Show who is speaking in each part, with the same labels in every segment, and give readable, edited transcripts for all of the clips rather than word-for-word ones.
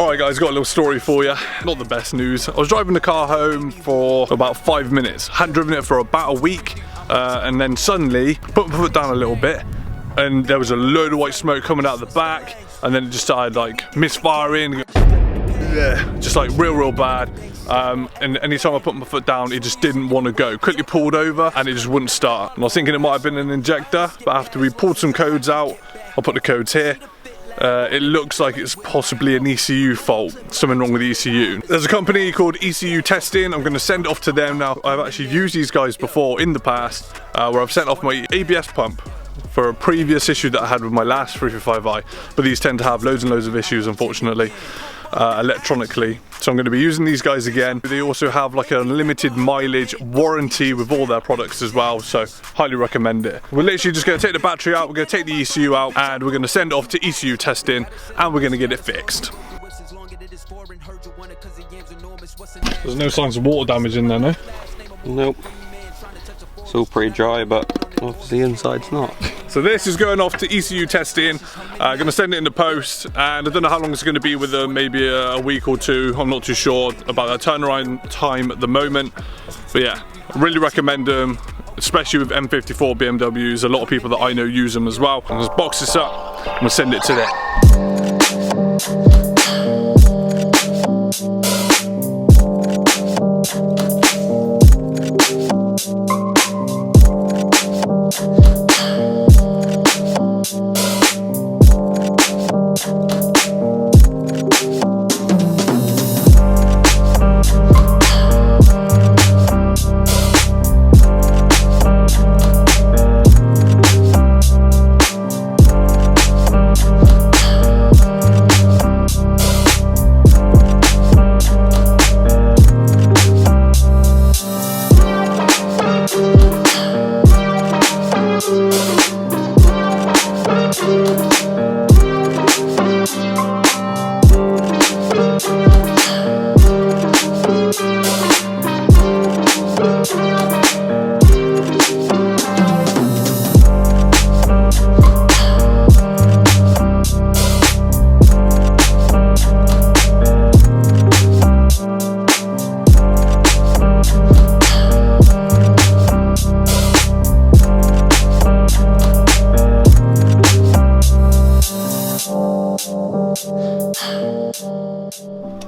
Speaker 1: Alright guys, got a little story for you. Not the best news. I was driving the car home for about 5 minutes. Hadn't driven it for about a week, and then suddenly put my foot down a little bit, and there was a load of white smoke coming out of the back, and then it just started like misfiring. Yeah, just like real bad. And anytime I put my foot down, it just didn't want to go. Quickly pulled over and it just wouldn't start. And I was thinking it might have been an injector, but after we pulled some codes out, I'll put the codes here. It looks like it's possibly an ECU fault, something wrong with the ECU. There's a company called ECU Testing. I'm going to send it off to them now. I've actually used these guys before in the past, where I've sent off my ABS pump for a previous issue that I had with my last 335i, but these tend to have loads and loads of issues, unfortunately, electronically. So I'm going to be using these guys again. They also have like a limited mileage warranty with all their products as well, so highly recommend it. We're literally just going to take the battery out, we're going to take the ECU out, and we're going to send it off to ECU Testing, and we're going to get it fixed. There's no signs of water damage in there, no?
Speaker 2: Nope. It's all pretty dry, but obviously inside's not.
Speaker 1: So this is going off to ECU Testing. I'm going to send it in the post, and I don't know how long it's going to be with them, maybe a week or two. I'm not too sure about their turnaround time at the moment. But yeah, I really recommend them, especially with M54 BMWs. A lot of people that I know use them as well. I'm going to box this up and we'll send it to them.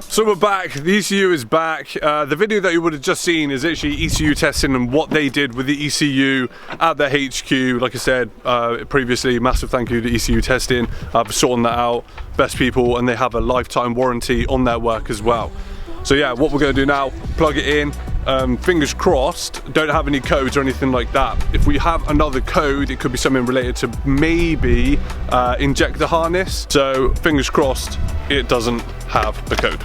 Speaker 1: So we're back, the ECU is back. The video that you would have just seen is actually ECU testing and what they did with the ECU at their HQ. Like I said previously, massive thank you to ECU Testing for sorting that out. Best people, and they have a lifetime warranty on their work as well. So yeah, what we're going to do now, plug it in. Fingers crossed, don't have any codes or anything like that. If we have another code, it could be something related to maybe injector harness. So fingers crossed, it doesn't have the code.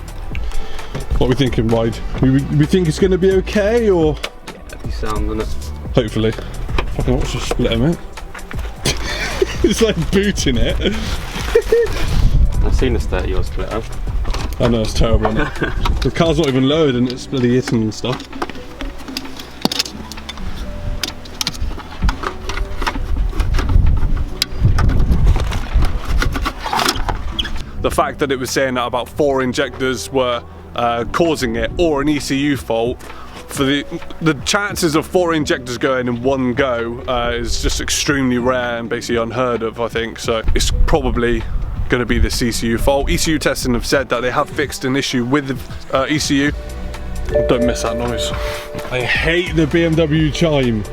Speaker 1: What are we thinking, Ride? We think it's going to be okay, or?
Speaker 2: Yeah, it'll be sound, won't it?
Speaker 1: Hopefully. Fucking watch the splitter, mate. It's like booting it.
Speaker 2: I've seen the state of your splitter.
Speaker 1: I know, it's terrible, isn't it? The car's not even lowered and it's bloody hitting and stuff. The fact that it was saying that about 4 injectors were causing it, or an ECU fault, for the chances of 4 injectors going in one go is just extremely rare and basically unheard of, I think. So it's probably going to be this ECU fault. ECU Testing have said that they have fixed an issue with the ECU. Don't miss that noise. I hate the BMW chime.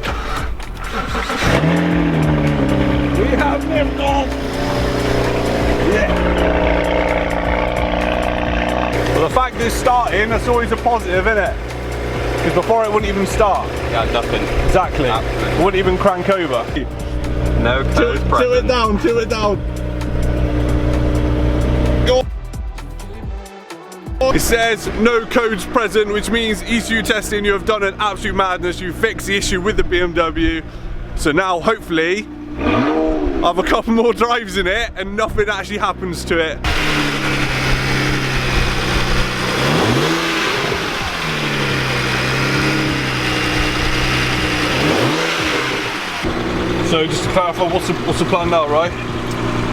Speaker 1: We have lifted off. Yeah. Well, the fact that it's starting, that's always a positive, isn't it? Because before it wouldn't even start.
Speaker 2: Yeah, nothing.
Speaker 1: Exactly. Absolutely. Wouldn't even crank over.
Speaker 2: No code present.
Speaker 1: Tilt it down, tilt it down. Go. It says no codes present, which means ECU Testing, you have done an absolute madness. You fixed the issue with the BMW. So now, hopefully, I have a couple more drives in it and nothing actually happens to it. So just to clarify, what's the plan now, right?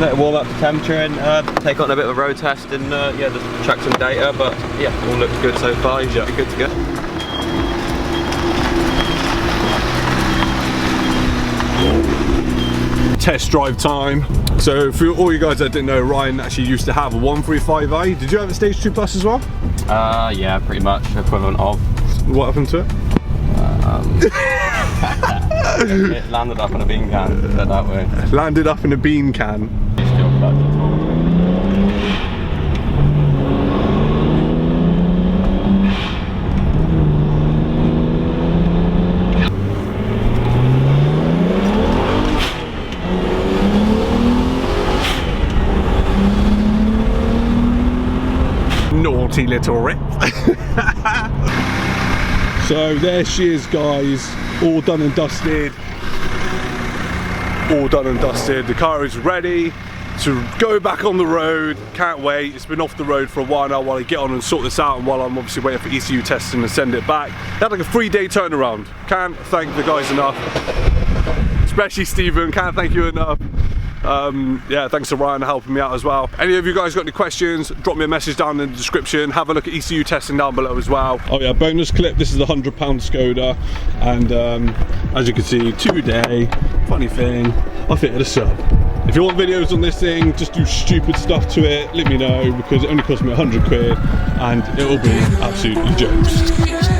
Speaker 2: let it warm up to temperature and take on a bit of a road test and yeah, just check some data. But yeah, all looks good so far. You should be good to go.
Speaker 1: Test drive time. So for all you guys that didn't know, Ryan actually used to have a 135i. Did you have a Stage 2 Plus as well?
Speaker 2: Yeah, pretty much equivalent of.
Speaker 1: What happened to it?
Speaker 2: It landed up in a bean can, put it that way.
Speaker 1: Landed up in a bean can.
Speaker 2: Still clutch at all.
Speaker 1: Naughty little rip. So there she is, guys, all done and dusted. All done and dusted. The car is ready to go back on the road. Can't wait. It's been off the road for a while now while I get on and sort this out, and while I'm obviously waiting for ECU testing and send it back. Had like a 3-day turnaround. Can't thank the guys enough, especially Stephen. Can't thank you enough. Yeah, thanks to Ryan for helping me out as well. Any of you guys got any questions, drop me a message down in the description. Have a look at ECU testing down below as well. Oh yeah, bonus clip, this is the £100 Skoda, and as you can see, today, funny thing, I fitted a sub. If you want videos on this thing, just do stupid stuff to it, let me know, because it only cost me 100 quid and it will be absolutely jokes.